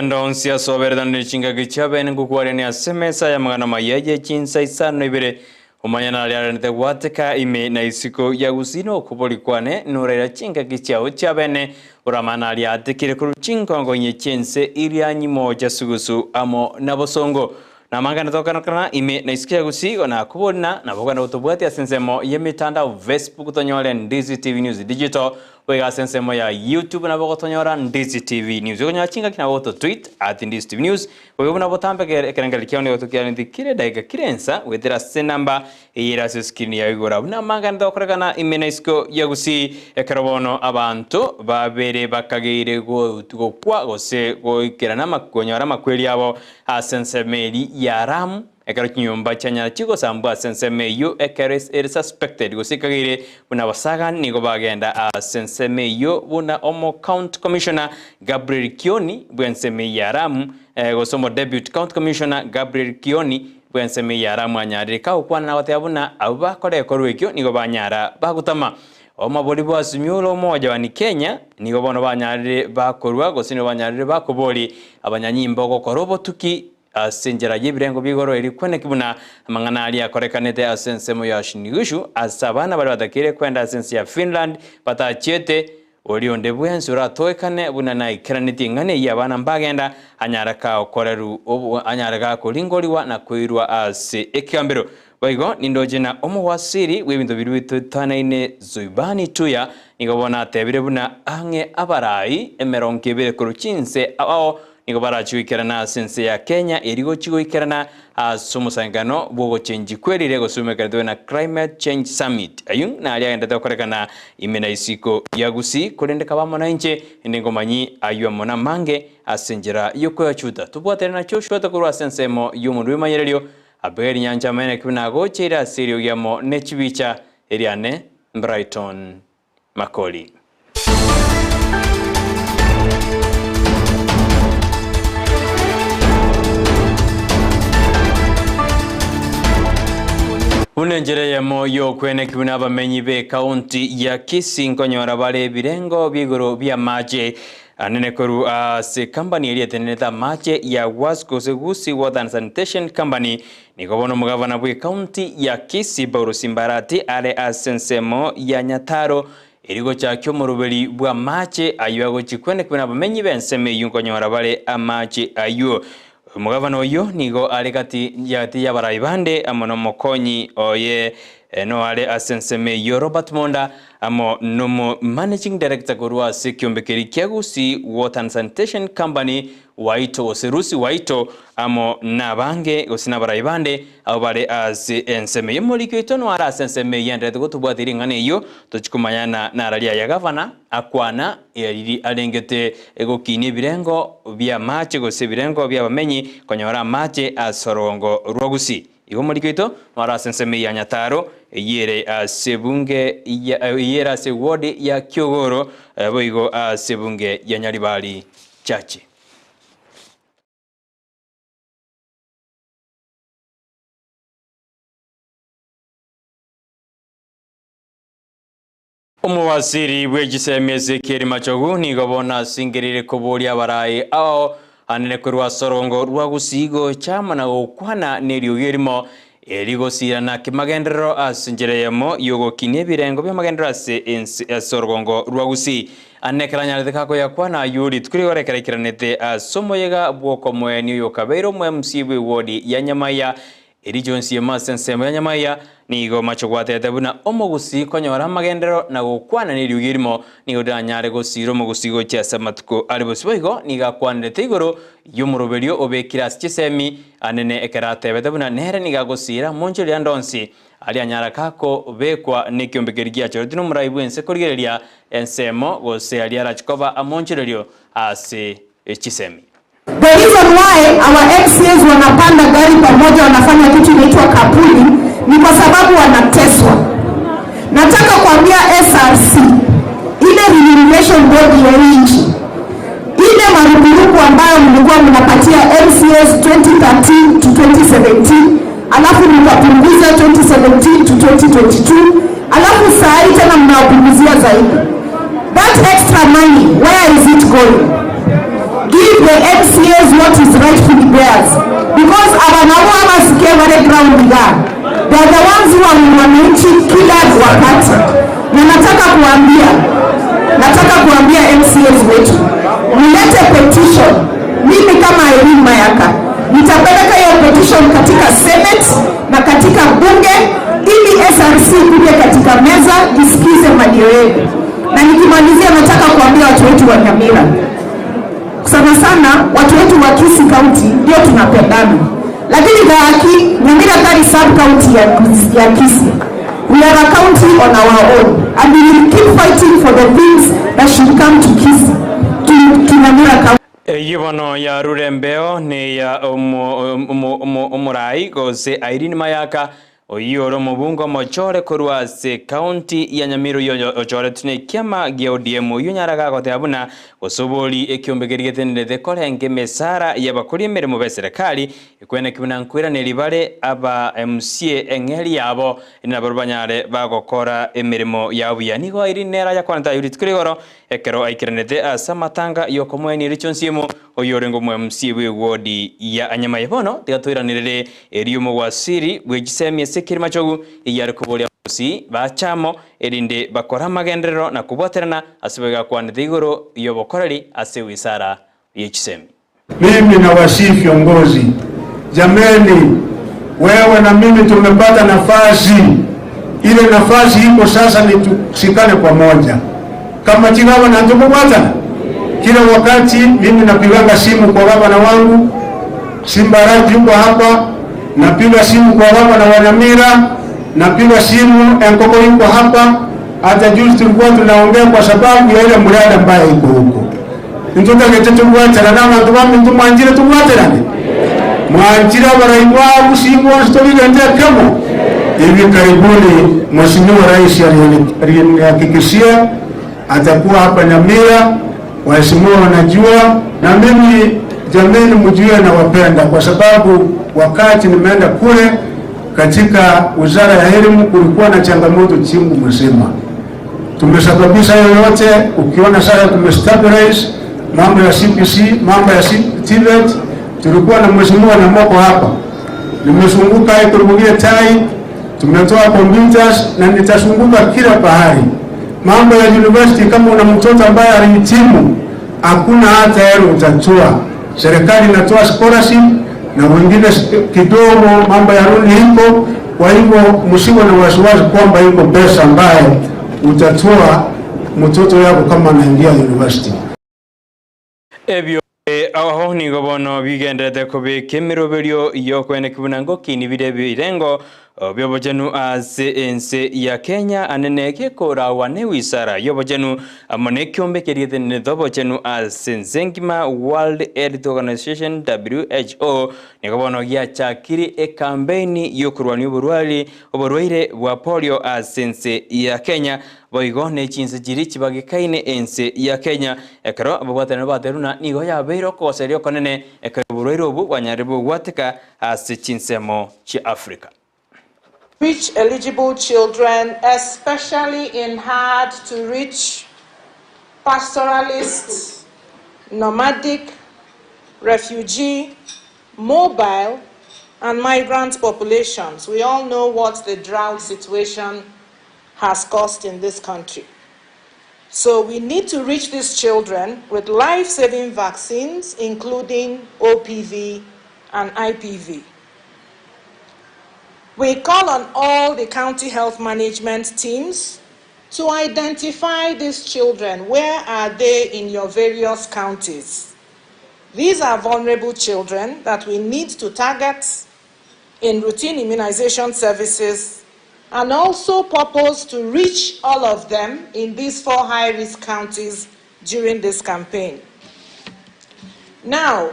Ndonsia soberdan nichinga gichabe ngukware ni asemesa ya magana mayeje Chinsa Isano Ibere umanyana aliarente wateka ime na isiko ya Gusii kubolikwane nurera chinga gichao chabene uramana aliatekire kuruchinga ngonye Chinsa irianyi moja sugusu amo nabosongo na mangana tokana ime na isiko ya Gusii ona kubona na bogana utobwati asensemo yemitanda Facebook tonyole Ndizi TV News Digital wega sensemo ya YouTube na bogotonyora Ndizi TV News yonya chinga kina boto tweet @Ndizi TV News wega na botambe kerengalikio ne otokia ndikire daiga kirensa wethera senamba ira screen ya igora na mangana tokoragana imenaisko ya Gusii ekarabono abantu babere bakageire gukwa gose goikirana makonyora makweli abo asensemeri ya Ram ekaro kinyumba chanya chiko sambwa sensemeyo ekeres suspected gosikagire buna basaga nigo bagenda sensemeyo buna omo count commissioner Gabriel Kioni bwenseme yaramu gosomo deputy count commissioner Gabriel Kioni bwenseme yaramu anyari ka ukwana watabuna abakore korwekyo nigo banyara bagutama omaboli bwasumyulo moja wani Kenya nigo bono banyari bakorwa gosino banyari bakoboli abanyanyimbo gokorobo tuki asenjera yibirengo bigoro eri kwene kibuna mangana ali akorekanete asensemo ya shinigushu asabana bali batakire kwenda asensi ya Finland batachete olionde bwensura toekane buna na ikraniti ngane yabana mbagenda anyaraka okoreru anyaraka kolingoliwa na koirwa ase ekyambero baigo nindojena omuwasiri webintu birubitu tanaine zuibani tuya nigobona tebire buna ange abarai emeronkebere kuruchinse ao niko barachiwikirana sense ya Kenya erigo chigoikerana somusangano bogo change kwelire gosumekerdwe na climate change summit ayung na ali agenda tokorekana imena isiko ya Gusii kurendeka bamona inche ndingomanyi aywa mona mange asenjera yoko yachuta tubwatera na choshwa tokurwa sensemo yumundu manyerelio aberi nyanja mene kibinago chira serio yamo nechibicha eriane Brighton Makori. Unenjere ya moyo kwene kibuna bamenyi be county ya Kisii nkonyora bale birengo bigoro bya maje anene koru se company eri teneta maje ya Gusii Water and Sanitation Company nikobono mugavana bwe county ya Kisii Bauro Simbarati ale asensemo ya Nyataro erigo chakyo murubeli bwa maje ayo chikwene kibuna bamenyi be nseme yunkonyora bale amaje ayo Mugavana oyo nigo alegati yati yabarayibande amono mokonyi oye no ale asenseme yo Robert Monda amo nomo managing director gorwa sekyombe kya Gusii Water and Sanitation Company waito oserusi waito amo nabange osina barayibande abale asenseme yomoliki itono ara asenseme yandre gotubwatiri ngane yo tochikumayana na ralia ya governor akwana yari alengete egokini birengo bya mache gose birengo bya bamenyi konyora mache asorongo rwa Gusii igomoliki ito mara asenseme ya Nyataro yere sebunge yera se ward ya Kyogoro boigo sebunge ya Nyaribali chache Omuwasiri bwegisemeze keri machogu nigobona singirire kubuli abarai ao anene kurwa sorongo rwa Gusii go chamana okwana neryo yerimo erigosira na kimagendero asinjereyemo yogo kinebirengo byamagendero ase sorongo rwa Gusii anekeranya kako yakwana yuri tukurigorekerekiranete asomoyega bwoko mweni yokabeiro mu MCB ward ya Nyamaya eri jonsi yemansensemo ya Nyamaya nigo machogwatete buna omo Gusii konyora magendero na gukwana neryo yerimo nigo danyare gosiro mu Gusii go chesa matuko alibosiboigo niga kwanete igoro yumurubelio obekira sisemi anene ekerate betebuna nere niga gosira monjeri andonsi ali anyara kako bekwa nekyombekergia chorotino muraibu ense korigereria ensemo gose ali arachikoba amonjerelio ase chisemi. The reason why our MCAs wanapanda gari pamoja wanafanya kitu inaitwa kapuli ni kwa sababu wanateswa. Nataka kuambia SRC ile remuneration board ya nchi ile marupurupu ambayo mlikuwa mnapatia MCAs 2013 to 2017 alafu mkapunguza 2017 to 2022 alafu saa hii tena mnawapunguzia zaidi. That extra money, where is it going? give the MCAs what is rightfully theirs, because abanamu amasikia wale ground leader, they are the ones who are wananchi kila wakati. Na nataka kuambia MCAs wetu, mlete petition. Mimi kama Irene Mayaka nitapeleka hiyo petition katika Senate na katika bunge, ili SRC kuja katika meza isikize malio yetu. Na nikimalizia nataka kuambia watu wetu wa Nyamira, sana watu wetu wa Kisii County ndio tunapendana, lakini Nyamira sub county ya Kisii, we are a county on our own, and we will keep fighting for the things that should come to Kisii, to Nyamira County. Yibono ya rurembeo ni ya umurai gose Irene Mayaka oyoro mubungo mochore korwase county ya Nyamiro yo ochore tune kiama gia ODM yunyaraga gote abuna osoboli ekiombegerigete korenge mesara yabakuri emirimo be serikali ikwene kibuna nkwira ne libare aba MCA engeri yabo inabarubanyare bagokora emirimo yabo yanigo irinera ya kwanta yuritkirigoro ekero aikiranete asamatanga yokomweni richonsiemo oyorengo mu MCA we wodi ya Anyamaya bono tigatwiranirire eriumo wasiri bwegisemye sekirima chogu iyarikubolia Gusii bachamo erinde bakora magenderero na kuboterana asibega kwanete igoro yobokorari asewisara yechisemi. Mimi na wasifu viongozi, jameni, wewe na mimi tumepata nafasi. Ile nafasi iko sasa, ni tushikane pamoja kama chigaba na tumubata. Kila wakati mimi napiganga simu kwa gavana wangu Simbarati yuko hapa, napiga simu kwa gavana wa Nyamira, napiga simu Enkoko yuko hapa. Hata juzi tulikuwa tunaongea kwa sababu ya ile mradi ambaye iko huko. Ntuta gete tubwatera na bantu bamwe ntumanjire tubwaterane mwanjira baraibwa Gusii story ndio kamo hivi karibuni. Mheshimiwa Rais alihakikishia atakuwa hapa Nyamira, waheshimiwa wanajua, na mimi jameni mjue na wapenda, kwa sababu wakati nimeenda kule katika Wizara ya Elimu kulikuwa na changamoto chungu mzima. Tumesababisha yote, ukiona sasa tumestabilize mambo ya CPC, mambo ya TVET. Tulikuwa na mheshimiwa na moko hapa, nimezunguka kurubugia tai, tumetoa computers na nitazunguka kila pahali. Mambo ya university, kama una mtoto ambaye alihitimu, hakuna hata hela utatoa. Serikali inatoa scholarship na wengine kidogo, mambo ya runi iko. Kwa hivyo msiwe na wasiwasi kwamba iko pesa ambaye utatoa mtoto yako kama anaingia university. Ebyo aho ni gobono bigendete kobe kemiroberio iyo kwene kibunango kini bide birengo byobojenu ense ya Kenya aneneke kora wane wisara yobojenu amone kyombe keriyete ne dobojenu Senzengima World Health Organization WHO ni gobono ya chakiri campaign yokurwani oborwaire bwa polio ense ya Kenya boigo ne Chinsa jiri chibagikaine ense ya Kenya ekero ababwatana bateruna nigo yabeiro koserio konene ekero burwaire obu wanyaribu gwateka Chinsemo chi Africa. Reach eligible children, especially in hard-to-reach pastoralist, nomadic, refugee, mobile, and migrant populations. We all know what the drought situation has caused in this country. So we need to reach these children with life-saving vaccines, including OPV and IPV. We call on all the county health management teams to identify these children. Where are they in your various counties? These are vulnerable children that we need to target in routine immunization services, and also purpose to reach all of them in these 4 high-risk counties during this campaign. Now,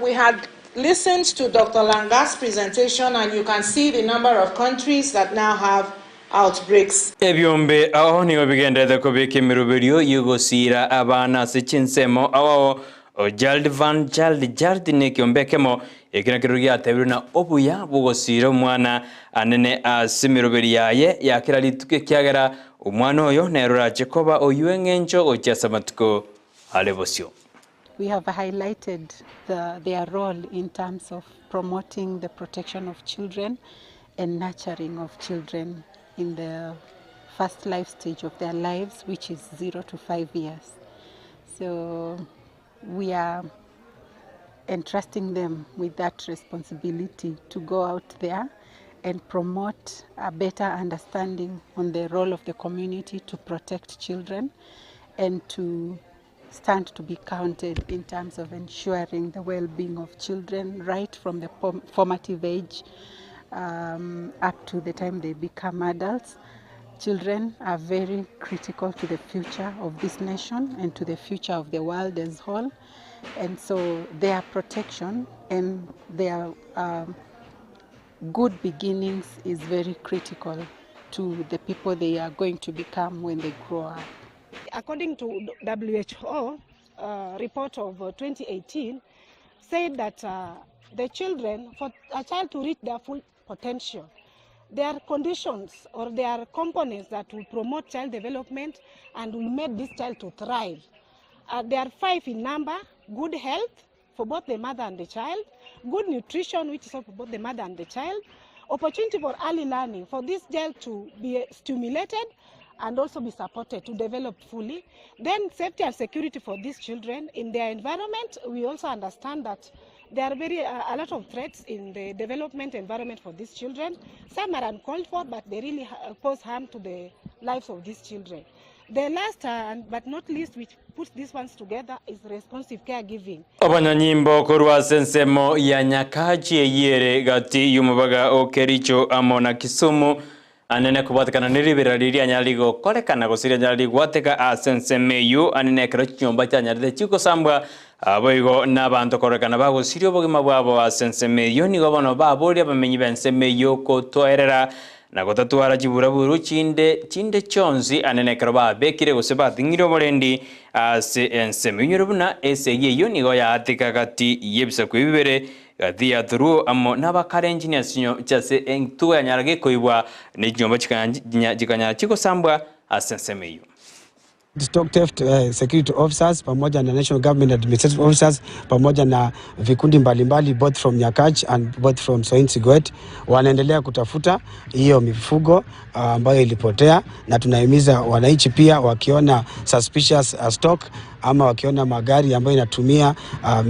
we had listened to Dr. Langa's presentation, and you can see the number of countries that now have outbreaks. Ebyombe aho nigo bigendete kubika imirubirio yugusira abana Chinsemo aho Jaldi ne kyombekemo ekina kirugia tebiruna obuya bugosira umwana anene asimirubiri yaye yakira lituke kyagera umwana oyo nerora Jacoba oyuengenjo ochasamatuko alebosio. we have highlighted their role in terms of promoting the protection of children and nurturing of children in the first life stage of their lives, which is 0 to 5 years. So we are entrusting them with that responsibility to go out there and promote a better understanding on the role of the community to protect children and to stand to be counted in terms of ensuring the well-being of children right from the formative age up to the time they become adults. Children are very critical to the future of this nation and to the future of the world as a whole. And so their protection and their good beginnings is very critical to the people they are going to become when they grow up. According to WHO report of 2018, said that the children, for a child to reach their full potential, there are conditions or there are components that will promote child development and will make this child to thrive. There are 5 in number: good health for both the mother and the child, good nutrition, which is for both the mother and the child, opportunity for early learning, for this child to be stimulated and also be supported to develop fully. Then safety and security for these children in their environment. We also understand that there are a lot of threats in the development environment for these children. Some are uncalled for, but they really pose harm to the lives of these children. The last but not least, which puts these ones together, is responsive caregiving. Abanyanyimbo korwa sensemo ya nyakaji eyere gati yumubaga o Kericho amona Kisumu anene kubatikana niribira riri anyaligo kolekana gosiria nyali gwateka asensemeyu anene kero nyomba cyanyaride chiko sambwa aboigo n'abantu korekana bagosiria obugima bwabo asensemeyu nigo bono baburi abamenyi bensemeyu ko toerera na gotatwara jiburaburu chinde chonzi anene kero babekire goseba thingiro bolendi ase ensemeyu rubuna ese yeyo nigo ya atika gati yebisa kwibere gathia through amo nabakare engineers cyase entuya nyarage koibwa ne nyomba chikanya chiko sambwa asensemeyu. Stock theft security officers pamoja na national government administrative officers pamoja na vikundi mbalimbali both from Nyakach and both from Soinsigoet wanaendelea kutafuta hiyo mifugo ambayo ilipotea, na tunahimiza wananchi pia wakiona suspicious stock ama wakiona magari ambayo inatumia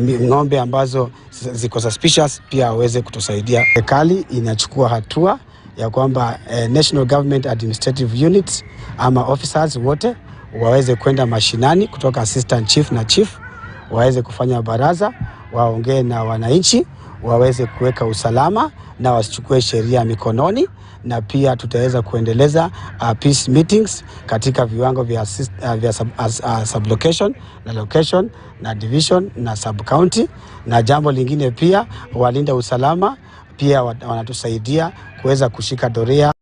ng'ombe ambazo ziko suspicious pia waweze kutusaidia. Serikali inachukua hatua ya kwamba national government administrative units ama officers wote waweze kwenda mashinani kutoka assistant chief na chief, waweze kufanya baraza, waongee na wananchi, waweze kuweka usalama na wasichukue sheria mikononi, na pia tutaweza kuendeleza peace meetings katika viwango vya sublocation na location na division na sub county. Na jambo lingine pia walinda usalama pia wanatusaidia kuweza kushika doria.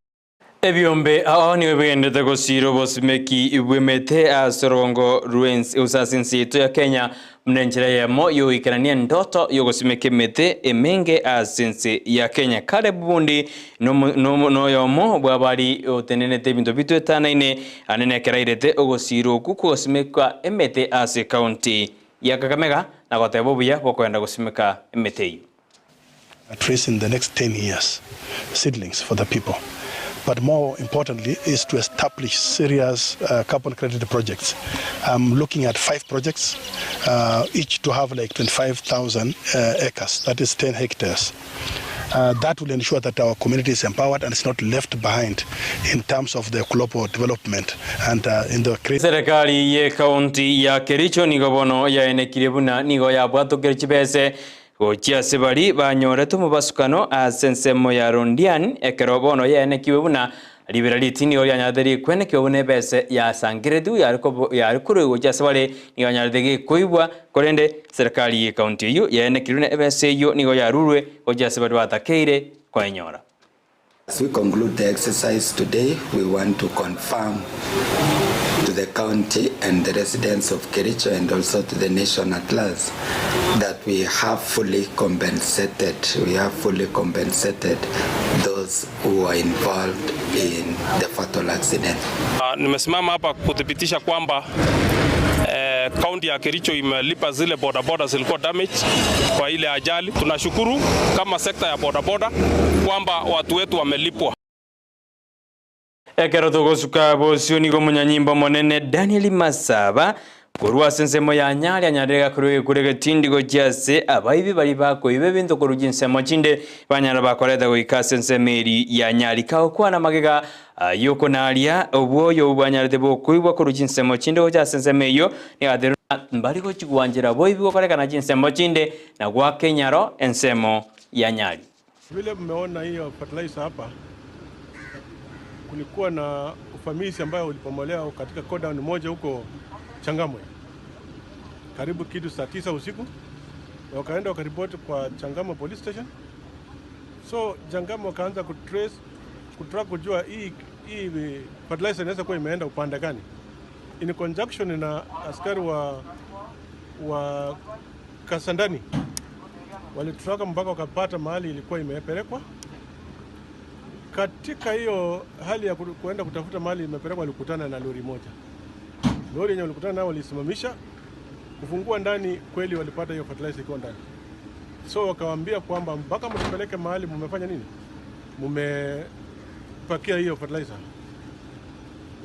Ebyombe aoni webende gosiro bosimeki ibwemete asorongo ruins usasinsiito ya Kenya mnenjera yamo yo ikanania ndoto yo gosimeke mete emenge asense ya Kenya kale bundi no yomo bwabali otenenete bintu bitu etanaine anene kerairete ogosiro kuko gosimeka emete ase county ya Kakamega na gotebo buya bokwenda gosimeka emete at least in the next 10 years seedlings for the people. But more importantly is to establish serious carbon credit projects. I'm looking at 5 projects, each to have like 25,000 acres, that is 10 hectares. That will ensure that our community is empowered and is not left behind in terms of the global development and in the serikali ye county ya Kericho nigo bono ya enekiribuna nigo ya bwato kerchibese gochia sebali banyoretu mubasukano asensemo ya rondian ekerobono yene kibuna liberality ni oya nyaderi kwene kibune bese ya sangiredu ya kuru gochia sebali ni nyadegi koibwa korende serikali ye county yu yene kirune bese yu ni goya rurwe gochia sebali batakeire kwenyora. As we conclude the exercise today, we want to confirm to the county and the residents of Kericho and also to the nation at large that we have fully compensated those who are involved in the fatal accident. Nimesimama hapa kudhibitisha kwamba Kaunti ya Kericho imelipa zile bodaboda zilikuwa damage kwa ile ajali. Tunashukuru kama sekta ya bodaboda kwamba watu wetu wamelipwa. Ekero togosuka bosioni go munyanyimbo monene Daniel Masaba kurwa sensemo ya nyali anyarega kurege tindigo cyase abayibi bari bakoibe bintu kuruginsemo cinde banyara bakoreda go ikasensemeri ya nyali kaho kwana magega yoko nalia obwoyo banyarede bokuibwa kuruginsemo cinde go cyasensemeyo ni adero mbari go kigwanjira boyibi go koreka na jinsemo cinde na gwa Kenyaro ensemo ya nyali. Vile mmeona hiyo fertilizer hapa, kulikuwa na ufamisi ambayo ulipomolewa katika godown moja huko Changamwe karibu kitu saa 9 usiku, na wakaenda wakaripoti kwa Changamwe police station. So Changamwe wakaanza kutaka kujua hii fertilizer inaweza kuwa imeenda upande gani, in conjunction na askari wa Kasandani walitraka mpaka wakapata mahali ilikuwa imepelekwa. Katika hiyo hali ya kuenda kutafuta mahali imepelekwa, walikutana na lori moja. Lori yenye walikutana nao walisimamisha, kufungua ndani, kweli walipata hiyo fertilizer iko ndani. So wakawaambia kwamba mpaka mtupeleke mahali mmefanya nini? Mmepakia hiyo fertilizer.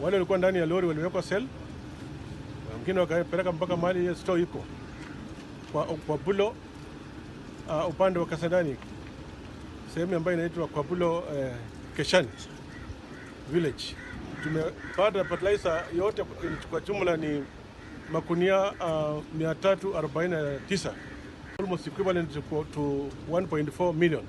Wale walikuwa ndani ya lori waliwekwa cell. Wengine wakapeleka mpaka mahali hiyo store iko. Kwa Bulo upande wa Kasandani, sehemu ambayo inaitwa kwa Bulo Keshani village. Tumepata fertilizer yote kwa jumla ni makunia 349, almost equivalent to 1.4 million.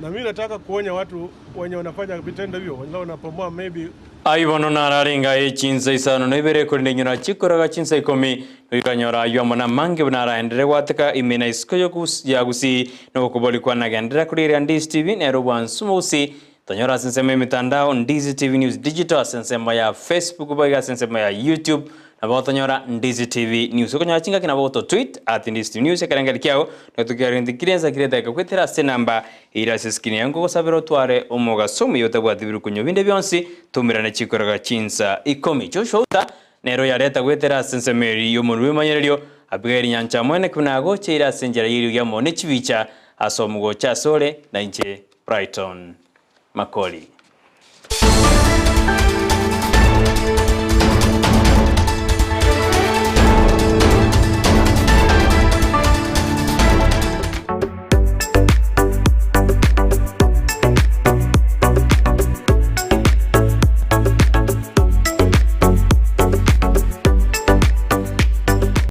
Na mimi nataka kuonya watu wenye wanafanya vitendo hivyo, wengine wanapomoa maybe aibono nararinga Chinsa Isano na Ibere kuri nyura chikoraga Chinsa ikomi ikanyora yomona mange bunaraendere gwateka imena isiko ya Gusii no kuboli kwa nagendera kuri Ndizi TV nero bwansumosi tanyora sensema mitandao Ndizi TV News Digital sensema ya Facebook baga sensema ya YouTube na boto nyora Ndizi TV News ukonya chinga kina boto tweet @Ndizi TV News karangari kyao na tukiarendi kireza kireta kwetera se namba ira siskini yango gosabero tware omoga somi yote bwa dibiru kunyo binde byonsi tumirane chikoraga Chinsa ikomi Auta nero yareta kwetera sensemeri yo munwe manyererio abweri nyancha mwene kunago chira senjera yiri ya mone chivicha asomugo cha sole na inche Brighton Makori.